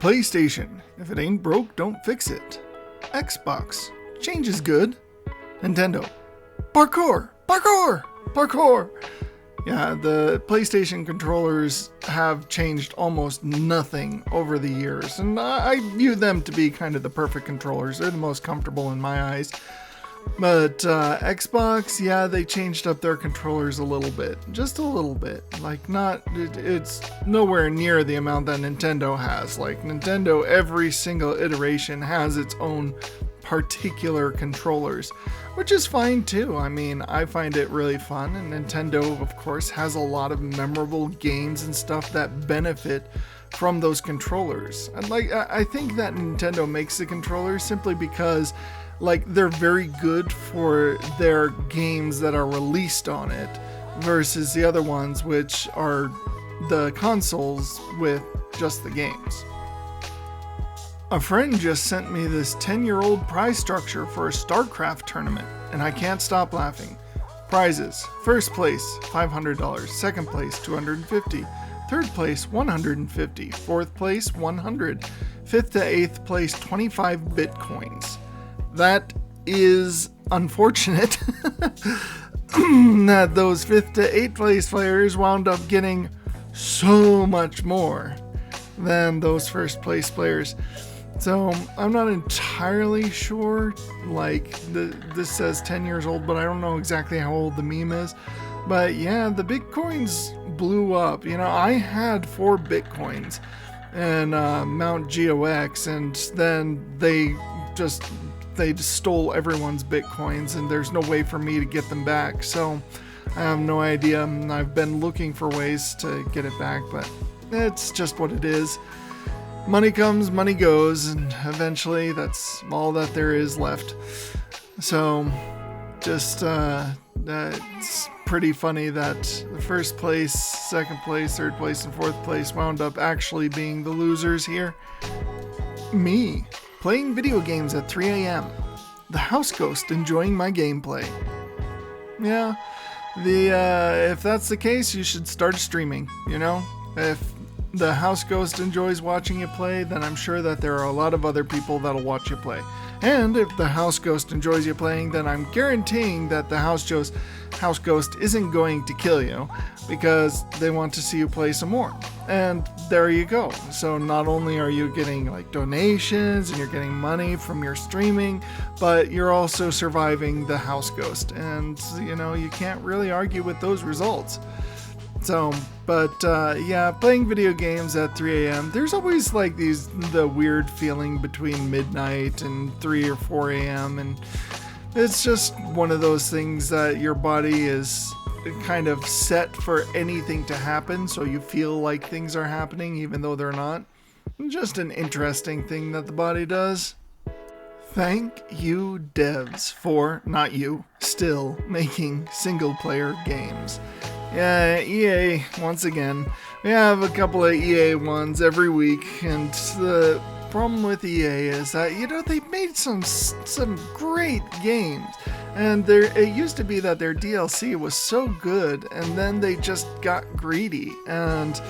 PlayStation, if it ain't broke, don't fix it. Xbox, change is good. Nintendo, parkour, parkour, parkour. Yeah, the PlayStation controllers have changed almost nothing over the years, and I view them to be kind of the perfect controllers. They're the most comfortable in my eyes. But Xbox, yeah, they changed up their controllers a little bit. Just a little bit. Like, it's nowhere near the amount that Nintendo has. Like, Nintendo, every single iteration has its own particular controllers, which is fine too. I mean, I find it really fun, and Nintendo, of course, has a lot of memorable games and stuff that benefit from those controllers. And I think that Nintendo makes the controllers simply because they're very good for their games that are released on it versus the other ones, which are the consoles with just the games. A friend just sent me this 10-year-old prize structure for a StarCraft tournament, and I can't stop laughing. Prizes: first place $500, second place $250, third place $150, fourth place $100, fifth to eighth place 25 Bitcoins. That is unfortunate that those fifth to eighth place players wound up getting so much more than those first place players. So I'm not entirely sure. This says 10 years old, but I don't know exactly how old the meme is. But yeah, the Bitcoins blew up. You know, I had 4 Bitcoins and Mount GOX, and then they just stole everyone's Bitcoins, and there's no way for me to get them back. So I have no idea. I've been looking for ways to get it back, but it's just what it is. Money comes, money goes, and eventually that's all that there is left. So just it's pretty funny that the first place, second place, third place, and fourth place wound up actually being the losers here. Me, playing video games at 3 a.m. The house ghost enjoying my gameplay. Yeah, if that's the case, you should start streaming, you know? If the house ghost enjoys watching you play, then I'm sure that there are a lot of other people that'll watch you play. And if the house ghost enjoys you playing, then I'm guaranteeing that the house ghost isn't going to kill you because they want to see you play some more. And there you go. So not only are you getting donations and you're getting money from your streaming, but you're also surviving the house ghost. And you can't really argue with those results. So, yeah, playing video games at 3 a.m. There's always the weird feeling between midnight and 3 or 4 a.m. And it's just one of those things that your body is kind of set for anything to happen. So you feel like things are happening even though they're not. Just an interesting thing that the body does. Thank you, devs, for, not you, still making single player games. Yeah, EA, once again. We have a couple of EA ones every week, and the problem with EA is that, they've made some great games. And it used to be that their DLC was so good, and then they just got greedy, and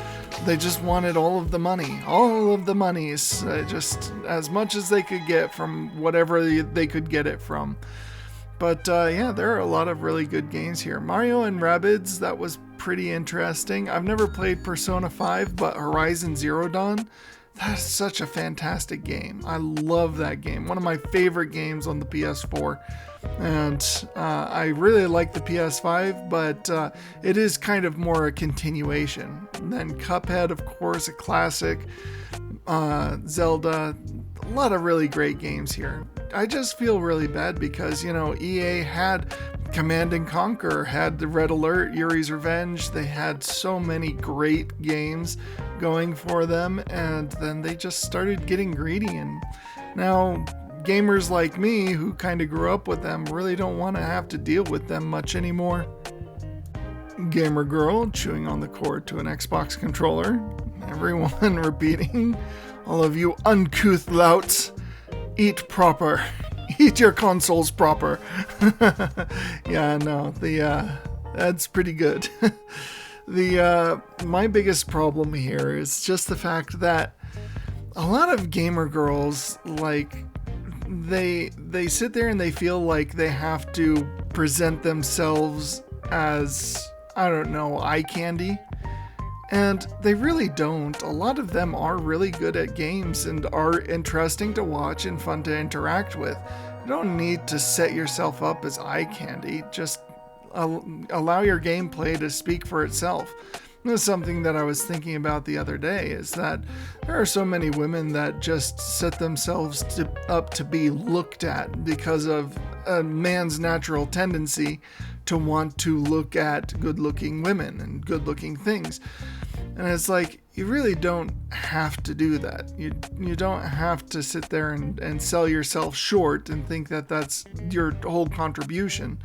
they just wanted all of the money. All of the monies, just as much as they could get from whatever they could get it from. But yeah, there are a lot of really good games here. Mario and Rabbids, that was pretty interesting. I've never played Persona 5, but Horizon Zero Dawn, that's such a fantastic game. I love that game. One of my favorite games on the PS4. And I really like the PS5, but it is kind of more a continuation. And then Cuphead, of course, a classic. Zelda, a lot of really great games here. I just feel really bad because, EA had Command & Conquer, had the Red Alert, Yuri's Revenge. They had so many great games going for them, and then they just started getting greedy. And now gamers like me, who kind of grew up with them, really don't want to have to deal with them much anymore. Gamer girl chewing on the cord to an Xbox controller. Everyone repeating, all of you uncouth louts, eat proper. Eat your consoles proper. Yeah, no, that's pretty good. My biggest problem here is just the fact that a lot of gamer girls, like, they sit there and they feel like they have to present themselves as, I don't know, eye candy. And they really don't. A lot of them are really good at games and are interesting to watch and fun to interact with. You don't need to set yourself up as eye candy. Just allow your gameplay to speak for itself. This is something that I was thinking about the other day, is that there are so many women that just set themselves up to be looked at because of a man's natural tendency to want to look at good-looking women and good-looking things. And it's like, you really don't have to do that. You don't have to sit there and sell yourself short and think that that's your whole contribution.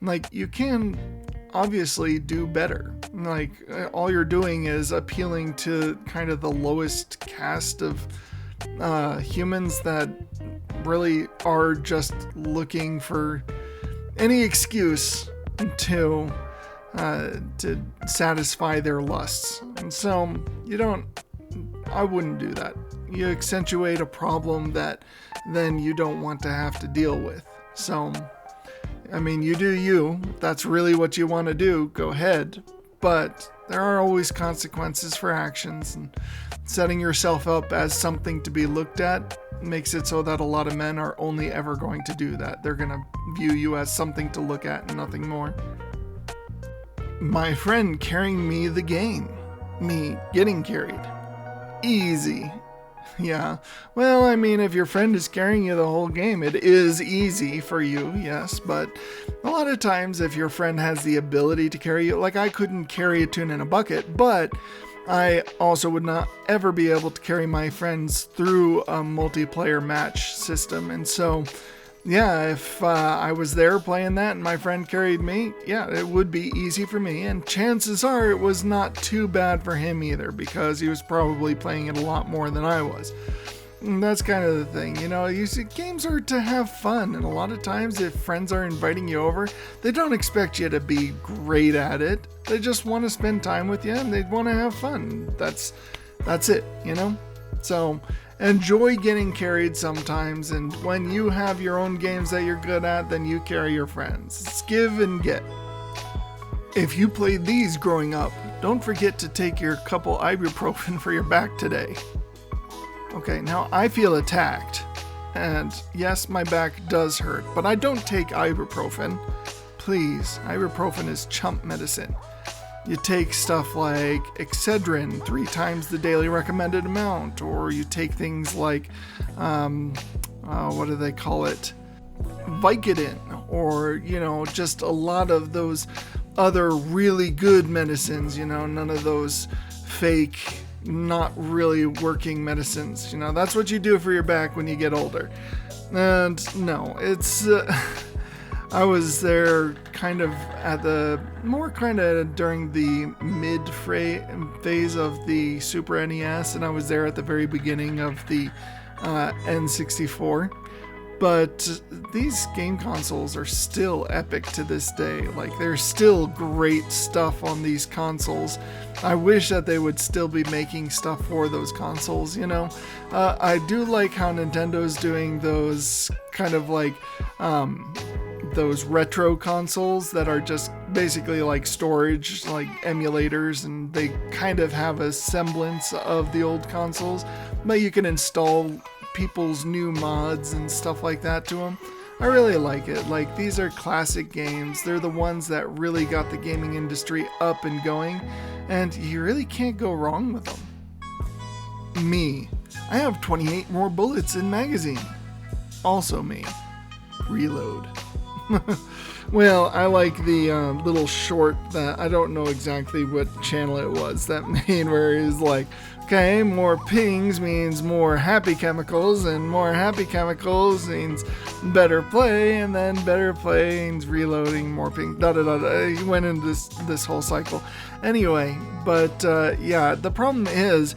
Like, you can obviously do better. Like, all you're doing is appealing to kind of the lowest caste of humans that really are just looking for any excuse to satisfy their lusts. And so I wouldn't do that. You accentuate a problem that then you don't want to have to deal with. So, I mean, you do you. If that's really what you want to do, go ahead. But there are always consequences for actions, and setting yourself up as something to be looked at makes it so that a lot of men are only ever going to do that. They're going to view you as something to look at and nothing more. My friend carrying me the game. Me getting carried. Easy. Yeah. Well, I mean, if your friend is carrying you the whole game, it is easy for you, yes. But a lot of times, if your friend has the ability to carry you, like I couldn't carry a tune in a bucket, but I also would not ever be able to carry my friends through a multiplayer match system. And so, yeah, if I was there playing that and my friend carried me, yeah, it would be easy for me. And chances are it was not too bad for him either, because he was probably playing it a lot more than I was. And that's kind of the thing, you know, games are to have fun. And a lot of times if friends are inviting you over, they don't expect you to be great at it. They just want to spend time with you and they want to have fun. That's it, you know? So enjoy getting carried sometimes, and when you have your own games that you're good at, then you carry your friends. It's give and get. If you played these growing up, don't forget to take your couple ibuprofin for your back today. Okay, now I feel attacked, and yes, my back does hurt, but I don't take ibuprofen. Please, ibuprofen is chump medicine. You take stuff like Excedrin 3 times the daily recommended amount, or you take things like, what do they call it? Vicodin, or, you know, just a lot of those other really good medicines, you know, none of those fake, not really working medicines. You know, that's what you do for your back when you get older. And no, it's... I was there kind of during the mid phase of the Super NES, and I was there at the very beginning of the N64. But these game consoles are still epic to this day. Like, there's still great stuff on these consoles. I wish that they would still be making stuff for those consoles, you know? I do like how Nintendo's doing those kind of like... those retro consoles that are just basically like storage, like emulators, and they kind of have a semblance of the old consoles, but you can install people's new mods and stuff like that to them. I really like it. Like, these are classic games. They're the ones that really got the gaming industry up and going, and you really can't go wrong with them. Me. I have 28 more bullets in magazine. Also me. Reload. Well, I like the little short that I don't know exactly what channel it was that made, where he was like, okay, more pings means more happy chemicals, and more happy chemicals means better play, and then better play means reloading, more ping, da da da da. He went into this whole cycle. Anyway, but yeah, the problem is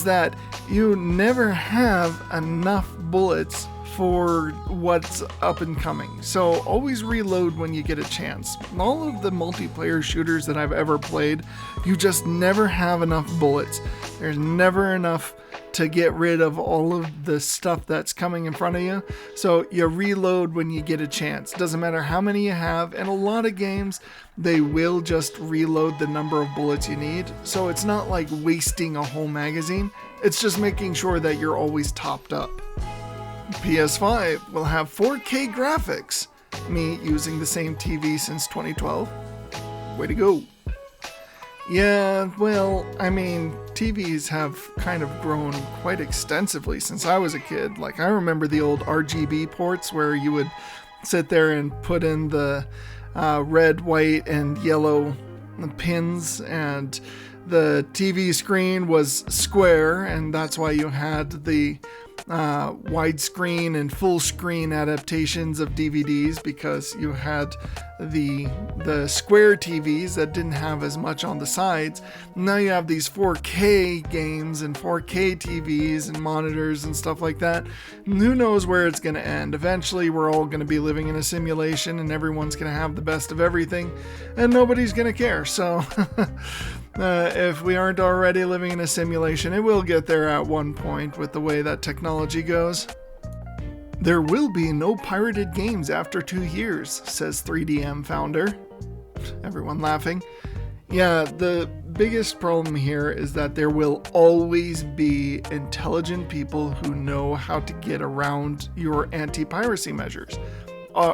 that you never have enough bullets for what's up and coming. So always reload when you get a chance. All of the multiplayer shooters that I've ever played, you just never have enough bullets. There's never enough to get rid of all of the stuff that's coming in front of you. So you reload when you get a chance. Doesn't matter how many you have. In a lot of games, they will just reload the number of bullets you need. So it's not like wasting a whole magazine. It's just making sure that you're always topped up. PS5 will have 4K graphics. Me using the same TV since 2012. Way to go. Yeah, well, I mean, TVs have kind of grown quite extensively since I was a kid. Like, I remember the old RGB ports where you would sit there and put in the red, white, and yellow pins, and the TV screen was square, and that's why you had the widescreen and full screen adaptations of DVDs, because you had the square TVs that didn't have as much on the sides. Now you have these 4K games and 4K TVs and monitors and stuff like that. And who knows where it's going to end? Eventually we're all going to be living in a simulation and everyone's going to have the best of everything and nobody's going to care. So if we aren't already living in a simulation, it will get there at one point with the way that technology goes. There will be no pirated games after 2 years, says 3DM founder. Everyone laughing. Yeah, the biggest problem here is that there will always be intelligent people who know how to get around your anti-piracy measures.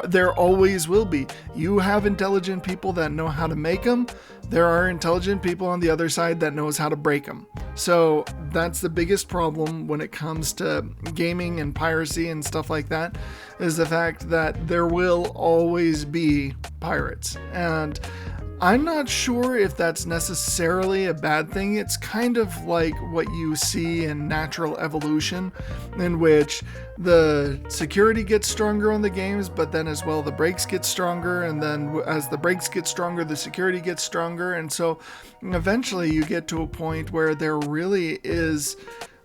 There always will be. You have intelligent people that know how to make them. There are intelligent people on the other side that knows how to break them. So that's the biggest problem when it comes to gaming and piracy and stuff like that, is the fact that there will always be pirates. And I'm not sure if that's necessarily a bad thing. It's kind of like what you see in natural evolution, in which the security gets stronger on the games, but then as well the brakes get stronger, and then as the brakes get stronger, the security gets stronger, and so eventually you get to a point where there really is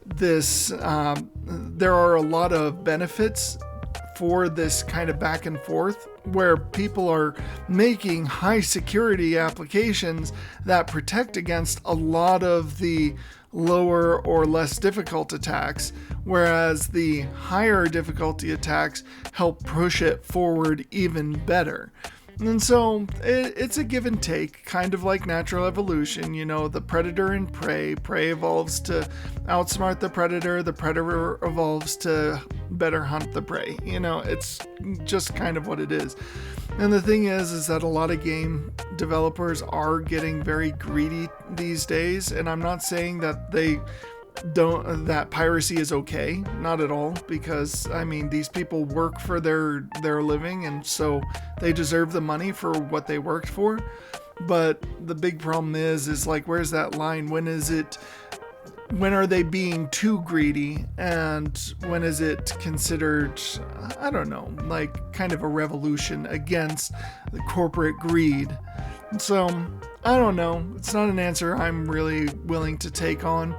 this, there are a lot of benefits for this kind of back and forth, where people are making high security applications that protect against a lot of the lower or less difficult attacks, whereas the higher difficulty attacks help push it forward even better. And so it's a give and take, kind of like natural evolution. You know, the predator and prey. Prey evolves to outsmart the predator evolves to better hunt the prey. You know, it's just kind of what it is. And the thing is that a lot of game developers are getting very greedy these days, and I'm not saying that that piracy is okay, not at all, because I mean, these people work for their living, and so they deserve the money for what they worked for. But the big problem is like, where's that line? When are they being too greedy, and when is it considered, I don't know, like kind of a revolution against the corporate greed? So I don't know. It's not an answer I'm really willing to take on.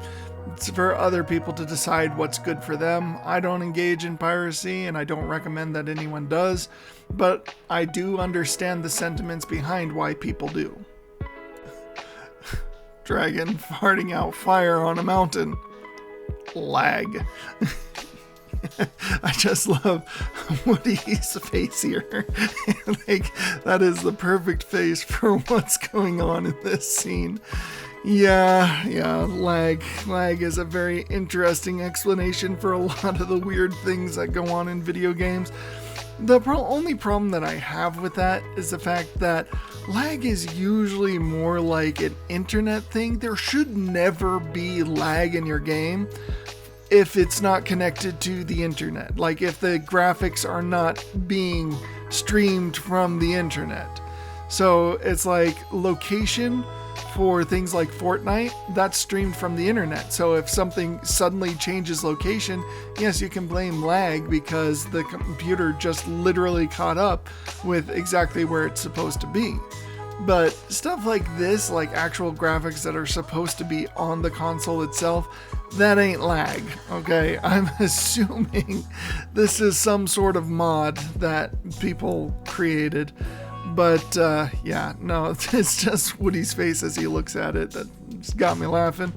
It's for other people to decide what's good for them. I don't engage in piracy, and I don't recommend that anyone does, but I do understand the sentiments behind why people do. Dragon farting out fire on a mountain. Lag. I just love Woody's face here. Like, that is the perfect face for what's going on in this scene. Yeah, lag. Lag is a very interesting explanation for a lot of the weird things that go on in video games. The only problem that I have with that is the fact that lag is usually more like an internet thing. There should never be lag in your game if it's not connected to the internet. Like if the graphics are not being streamed from the internet. So it's like location for things like Fortnite, that's streamed from the internet. So if something suddenly changes location, yes, you can blame lag because the computer just literally caught up with exactly where it's supposed to be. But stuff like this, like actual graphics that are supposed to be on the console itself, that ain't lag, okay? I'm assuming this is some sort of mod that people created. But yeah, no, it's just Woody's face as he looks at it that's got me laughing.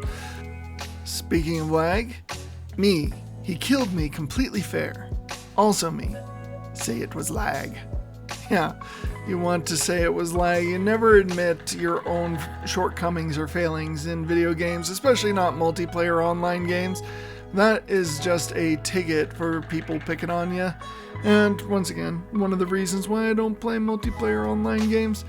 Speaking of lag, me, he killed me completely fair. Also me, say it was lag. Yeah, you want to say it was lag. You never admit your own shortcomings or failings in video games, especially not multiplayer online games. That is just a ticket for people picking on you. And once again, one of the reasons why I don't play multiplayer online games.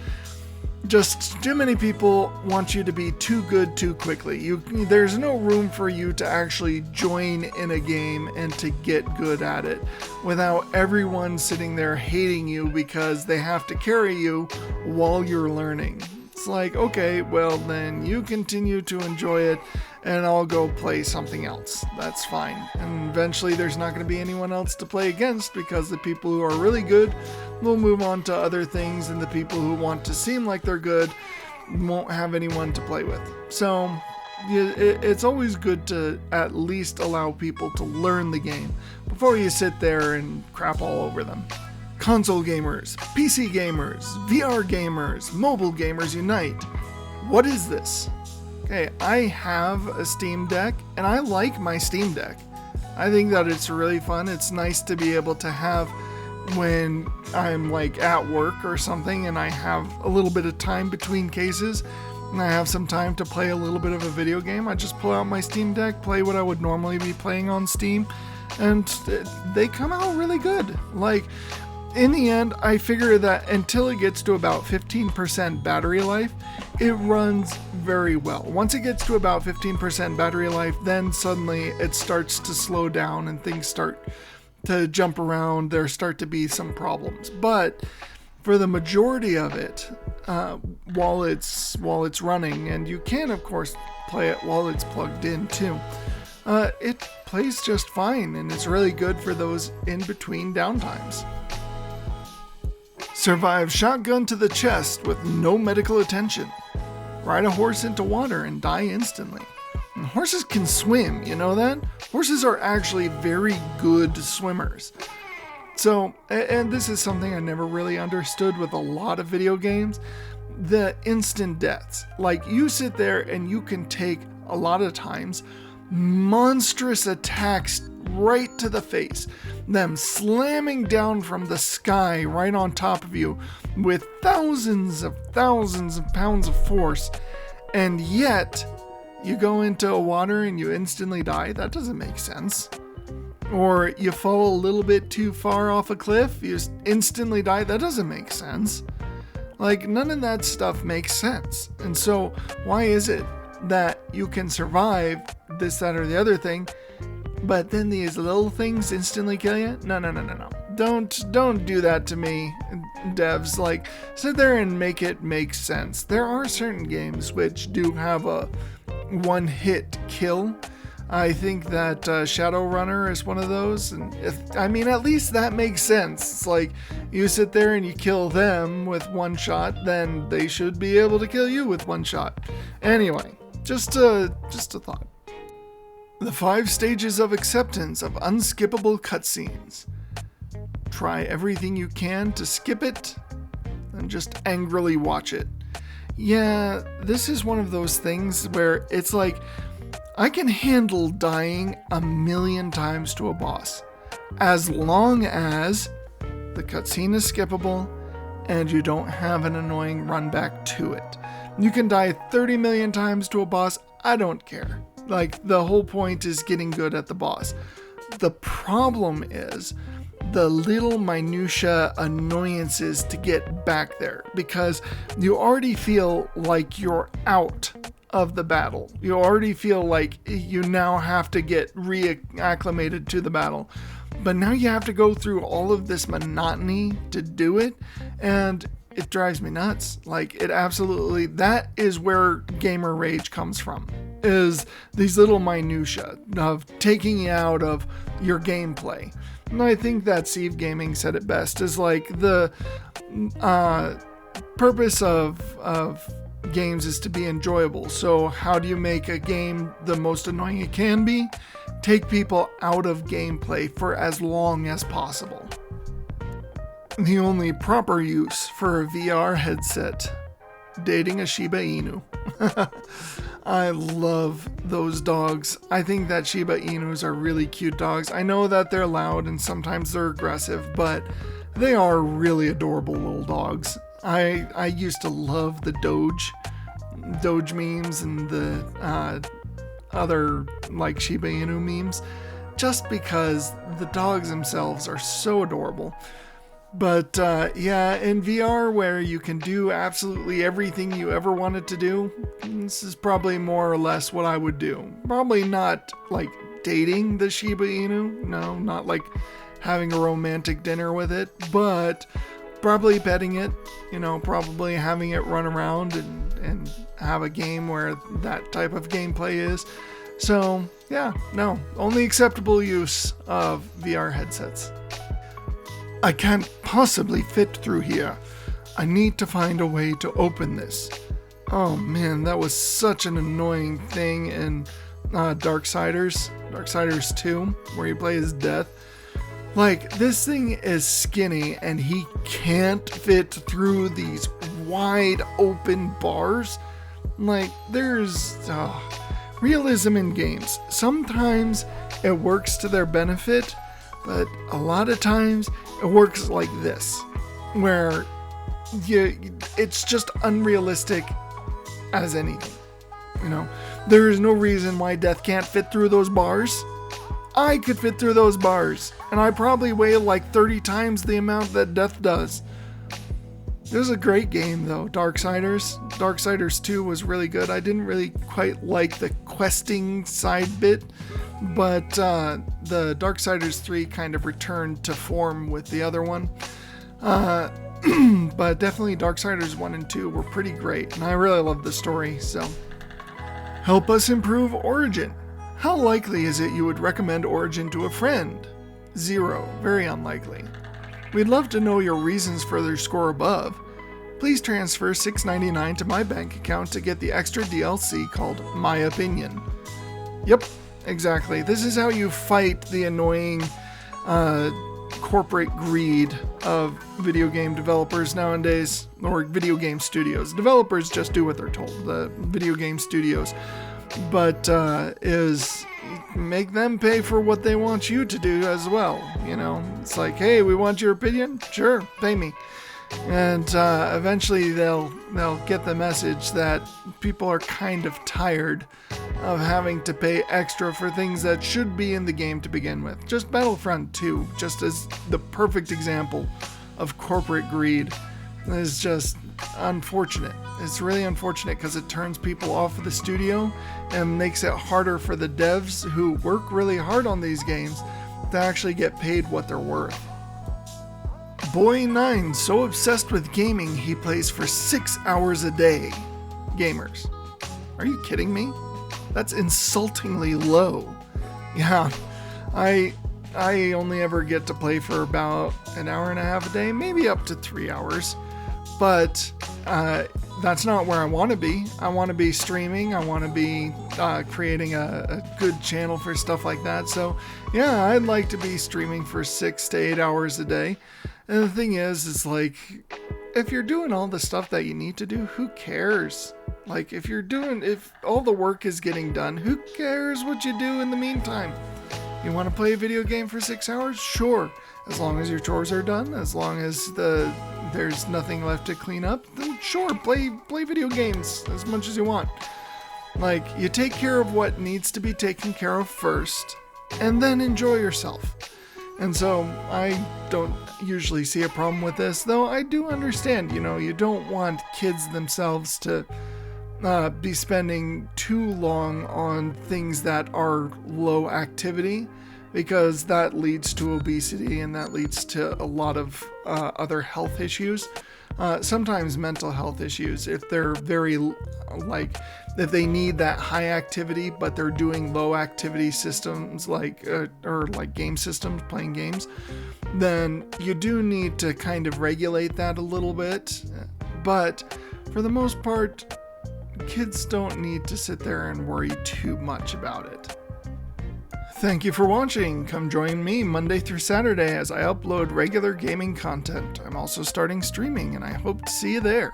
Just too many people want you to be too good too quickly. There's no room for you to actually join in a game and to get good at it without everyone sitting there hating you because they have to carry you while you're learning. It's like, okay, well then you continue to enjoy it and I'll go play something else. That's fine. And eventually there's not going to be anyone else to play against because the people who are really good will move on to other things and the people who want to seem like they're good won't have anyone to play with. So it's always good to at least allow people to learn the game before you sit there and crap all over them. Console gamers, PC gamers, VR gamers, mobile gamers unite. What is this? Okay, I have a Steam Deck, and I like my Steam Deck. I think that it's really fun. It's nice to be able to have when I'm like at work or something, and I have a little bit of time between cases, and I have some time to play a little bit of a video game. I just pull out my Steam Deck, play what I would normally be playing on Steam, and they come out really good. Like, in the end, I figure that until it gets to about 15% battery life, it runs very well. Once it gets to about 15% battery life, then suddenly it starts to slow down and things start to jump around. There start to be some problems. But for the majority of it, while it's running, and you can of course play it while it's plugged in too, it plays just fine, and it's really good for those in between downtimes. Survive shotgun to the chest with no medical attention. Ride a horse into water and die instantly. And horses can swim, you know that? Horses are actually very good swimmers. So, and this is something I never really understood with a lot of video games, the instant deaths. Like, you sit there and you can take, a lot of times, monstrous attacks right to the face, them slamming down from the sky right on top of you with thousands of pounds of force, and yet you go into water and you instantly die. That doesn't make sense. Or you fall a little bit too far off a cliff, you instantly die. That doesn't make sense. Like, none of that stuff makes sense. And so why is it that you can survive this, that, or the other thing, but then these little things instantly kill you? No. Don't do that to me, devs. Like, sit there and make it make sense. There are certain games which do have a one-hit kill. I think that Shadowrunner is one of those, and at least that makes sense. It's like, you sit there and you kill them with one shot, then they should be able to kill you with one shot. Anyway, just a thought. The 5 stages of acceptance of unskippable cutscenes. Try everything you can to skip it, and just angrily watch it. Yeah, this is one of those things where it's like, I can handle dying 1,000,000 times to a boss, as long as the cutscene is skippable and you don't have an annoying run back to it. You can die 30 million times to a boss, I don't care. Like, the whole point is getting good at the boss. The problem is the little minutia annoyances to get back there, because you already feel like you're out of the battle. You already feel like you now have to get reacclimated to the battle. But now you have to go through all of this monotony to do it, and it drives me nuts. Like, it absolutely, that is where gamer rage comes from, is these little minutia of taking you out of your gameplay. And I think that Steve Gaming said it best, is like the purpose of games is to be enjoyable. So how do you make a game the most annoying it can be? Take people out of gameplay for as long as possible. The only proper use for a VR headset: dating a Shiba Inu. I love those dogs. I think that Shiba Inus are really cute dogs. I know that they're loud and sometimes they're aggressive, but they are really adorable little dogs. I used to love the Doge memes and the other like Shiba Inu memes, just because the dogs themselves are so adorable. But yeah, in VR, where you can do absolutely everything you ever wanted to do, this is probably more or less what I would do. Probably not like dating the Shiba Inu, no, not like having a romantic dinner with it, but probably petting it, probably having it run around and have a game where that type of gameplay is. So yeah, no, only acceptable use of VR headsets. I can't possibly fit through here. I need to find a way to open this. Oh man, that was such an annoying thing in Darksiders 2, where you play as Death. Like, this thing is skinny and he can't fit through these wide open bars. Like, there's realism in games. Sometimes it works to their benefit, but a lot of times it works like this, where it's just unrealistic as anything. There is no reason why Death can't fit through those bars. I could fit through those bars, and I probably weigh like 30 times the amount that Death does. It was a great game though, Darksiders. Darksiders 2 was really good. I didn't really quite like the questing side bit, but the Darksiders 3 kind of returned to form with the other one. But definitely Darksiders 1 and 2 were pretty great, and I really love the story, so. Help us improve Origin. How likely is it you would recommend Origin to a friend? 0. Very unlikely. We'd love to know your reasons for their score above. Please transfer $6.99 to my bank account to get the extra DLC called My Opinion. Yep, exactly. This is how you fight the annoying corporate greed of video game developers nowadays, or video game studios. Developers just do what they're told. The video game studios, but is make them pay for what they want you to do as well. It's like, hey, we want your opinion? Sure, pay me. And eventually they'll get the message that people are kind of tired of having to pay extra for things that should be in the game to begin with. Just Battlefront 2, just as the perfect example of corporate greed, is just unfortunate. It's really unfortunate because it turns people off of the studio and makes it harder for the devs who work really hard on these games to actually get paid what they're worth. Boy9 so obsessed with gaming he plays for 6 hours a day. Gamers, are you kidding me? That's insultingly low. Yeah, I only ever get to play for about an hour and a half a day, maybe up to 3 hours. But that's not where I want to be. I want to be streaming. I want to be creating a good channel for stuff like that. So yeah, I'd like to be streaming for 6 to 8 hours a day. And the thing is like, if you're doing all the stuff that you need to do, who cares? Like, if all the work is getting done, who cares what you do in the meantime? You want to play a video game for 6 hours? Sure. As long as your chores are done, as long as there's nothing left to clean up, then sure, play video games as much as you want. Like, you take care of what needs to be taken care of first, and then enjoy yourself. And so I don't usually see a problem with this, though I do understand, you don't want kids themselves to be spending too long on things that are low activity, because that leads to obesity and that leads to a lot of other health issues. Sometimes mental health issues, if they're if they need that high activity, but they're doing low activity systems or game systems, playing games, then you do need to kind of regulate that a little bit. But for the most part, kids don't need to sit there and worry too much about it. Thank you for watching. Come join me Monday through Saturday as I upload regular gaming content. I'm also starting streaming, and I hope to see you there.